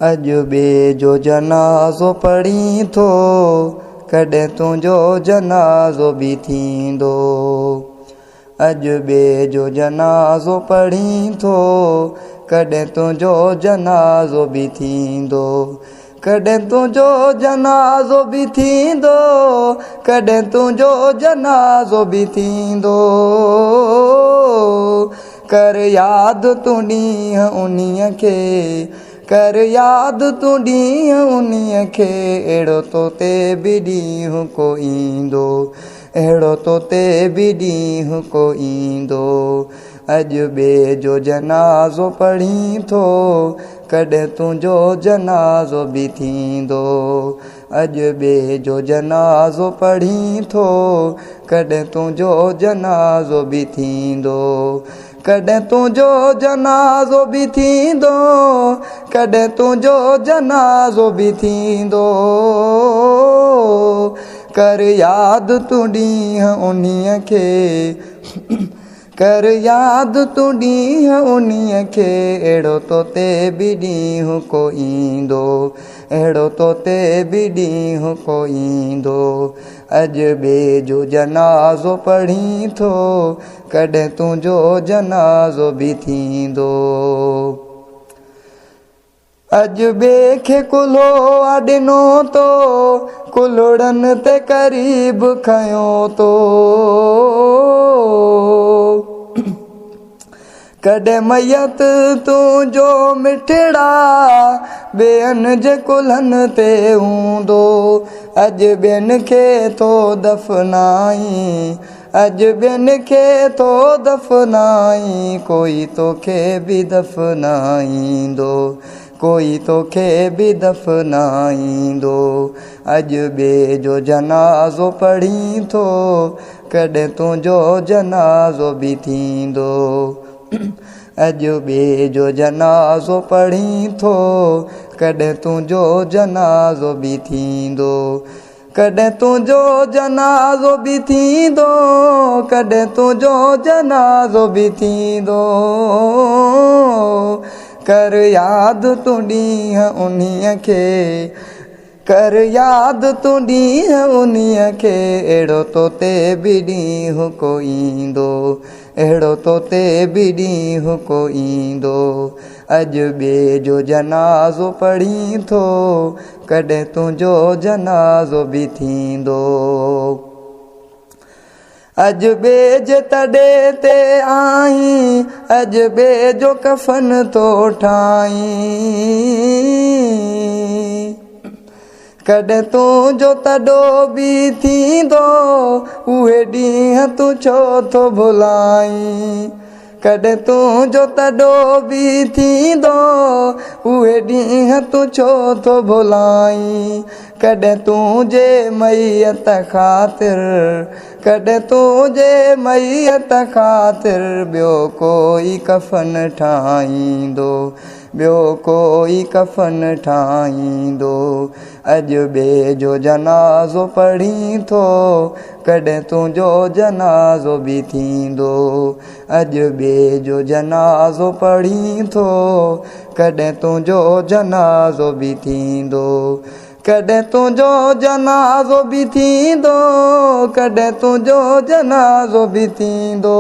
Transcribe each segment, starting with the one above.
अज बे जो जनाज़ो पढ़ी थो, कॾहिं तुंहिंजो जनाज़ो बि थींदो। अज बे जो जनाज़ो पढ़ी थो, कॾहिं तुंहिंजो जनाज़ो बि थींदो। कॾहिं तुंहिंजो जनाज़ो बि थींदो, कॾहिं तुंहिंजो जनाज़ो बि थींदो। कर यादि तूं ॾींहुं उन्हीअ खे, कर यादि तूं ॾींहुं उन्हीअ खे, अहिड़ो तो ते बि ॾींहुं को ईंदो, अहिड़ो तो ते बि ॾींहुं को ईंदो। अज बे जो जनाज़ो पढ़ी थो, कॾहिं तुंहिंजो जनाज़ो बि थींदो। अज बे जो जनाज़ो पढ़ी थो, कॾहिं तुंहिंजो जनाज़ो बि थींदो। कॾहिं तुंहिंजो जनाज़ो बि थींदो, कॾहिं तुंहिंजो जनाज़ो बि थींदो। कर यादि तूं ॾींहुं उन्हीअ खे, कर यादि तूं ॾींहुं उन्हीअ खे, अहिड़ो तो ते बि ॾींहुं को ईंदो, अहिड़ो तो ते बि ॾींहुं को ईंदो। अज बे जो जनाज़ो पढ़ी थो, कॾहिं तुंहिंजो जनाज़ो बि थींदो। अज बे खे कुल्हो ॾिनो तो, कुल्हड़नि ते क़रीब खयो तो। कॾहिं मयत तुंहिंजो मिठड़ा, ॿियनि जे कुल्हनि ते हूंदो। अज ॿियनि खे थो दफ़नाई, अज ॿियनि खे थो दफ़नाई, कोई तोखे बि दफ़नाईंदो, कोई तोखे बि दफ़नाईंदो। अज बे जो जनाज़ो पढ़ी थो, कॾहिं तुंहिंजो जनाज़ो बि थींदो। अज बे जो जनाज़ो पढ़ी थो, कॾहिं तुंहिंजो जनाज़ो बि थींदो। कॾहिं तुंहिंजो जनाज़ो बि थींदो, कॾहिं तुंहिंजो जनाज़ो बि थींदो। कर यादि तूं ॾींहुं उन्हीअ खे, कर यादि तूं ॾींहुं उन्हीअ खे, अहिड़ो तो ते बि ॾींहुं को ईंदो, अहिड़ो तो ते बि ॾींहुं को ईंदो। अज बे जो जनाज़ो पढ़ी थो, कॾहिं तुंहिंजो जनाज़ो बि थींदो। अज बे जे तॾे ते आहीं, अज बे जो कफ़न तो ठाहीं। कॾहिं तुंहिंजो तॾो बि थींदो, उहे ॾींहं तूं छो थो भुलाहीं। कॾहिं तुंहिंजो तॾो बि थींदो, उहे ॾींहं तूं छो थो भुलाहीं। कॾहिं तुंहिंजे मैयत ख़ातिर, कॾहिं तुंहिंजे मैयत ख़ातिर, ॿियो कोई कफ़न ठाहींदो, ॿियो कोई कफ़न ठाहींदो। अज बे जो जनाज़ो पढ़ी थो, कॾहिं तुंहिंजो जनाज़ो बि थींदो। अज बे जो जनाज़ो पढ़ी थो, कॾहिं तुंहिंजो जनाज़ो बि थींदो। कॾहिं तुंहिंजो जनाज़ो बि थींदो, कॾहिं तुंहिंजो जनाज़ो बि थींदो।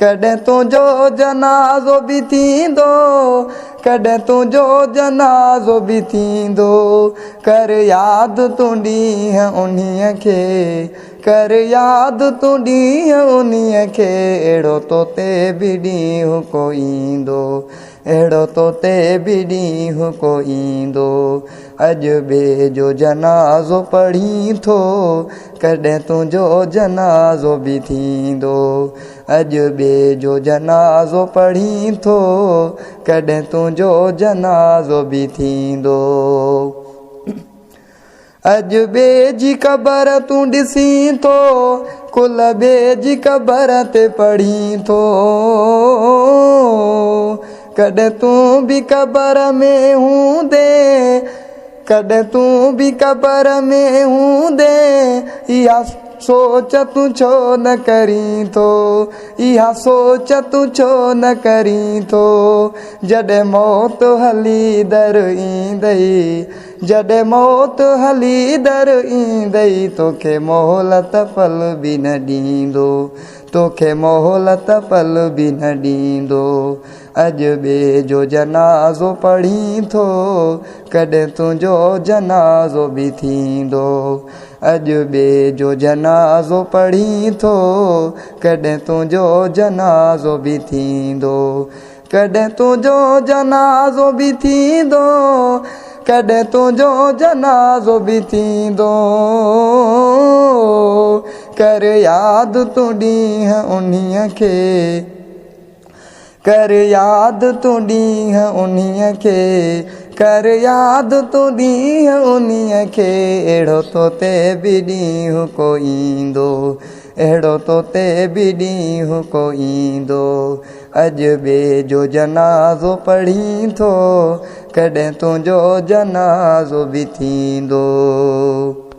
कॾहिं तुंहिंजो जनाज़ो बि थींदो, कॾहिं तुंहिंजो जनाज़ो बि थींदो। कर यादि तूं ॾींहुं उन्हीअ खे, कर यादि तूं ॾींहुं उन्हीअ खे, अहिड़ो तो ते बि ॾींहुं को ईंदो, अहिड़ो तो ते बि ॾींहुं को ईंदो। अज बे जो जनाज़ो पढ़ी थो, कॾहिं तुंहिंजो जनाज़ो बि थींदो। अज बे जो जनाज़ो पढ़ी थो, कॾहिं तुंहिंजो जनाज़ो बि थींदो। अज बे जी क़बर तूं ॾिसी थो, कुल बे जी क़बर ते पढ़ी थो। कॾहिं तूं बि क़बर में हूंदे, कॾहिं तूं बि क़बर में हूंदे, सोच तू छो न करी थो, इहा सोच तू छो न करी थो। जॾहिं मौत हली दर ईंदई, जॾहिं मौत हली दर ईंदई, तोखे मोहलत पल बि न ॾींदो, तोखे मोहलत पल बि न ॾींदो। अॼु ॿिए जो जनाज़ो पढ़ी थो, कॾहिं तुंहिंजो जनाज़ो बि थींदो। अॼु ॿिए जो जनाज़ो पढ़ी थो, कॾहिं तुंहिंजो जनाज़ो बि थींदो। कॾहिं तुंहिंजो जनाज़ो बि थींदो, कॾहिं तुंहिंजो जनाज़ो बि थींदो। कर यादि तूं ॾींहुं उन्हीअ खे, कर यादि तूं ॾींहुं उन्हीअ खे, कर यादि तूं ॾींहुं उन्हीअ खे। अहिड़ो तो ते बि ॾींहुं को ईंदो, अहिड़ो तो ते बि ॾींहुं को ईंदो। अॼु ॿिए जो जनाज़ो पढ़ी थो, कॾहिं तुंहिंजो जनाज़ो बि थींदो।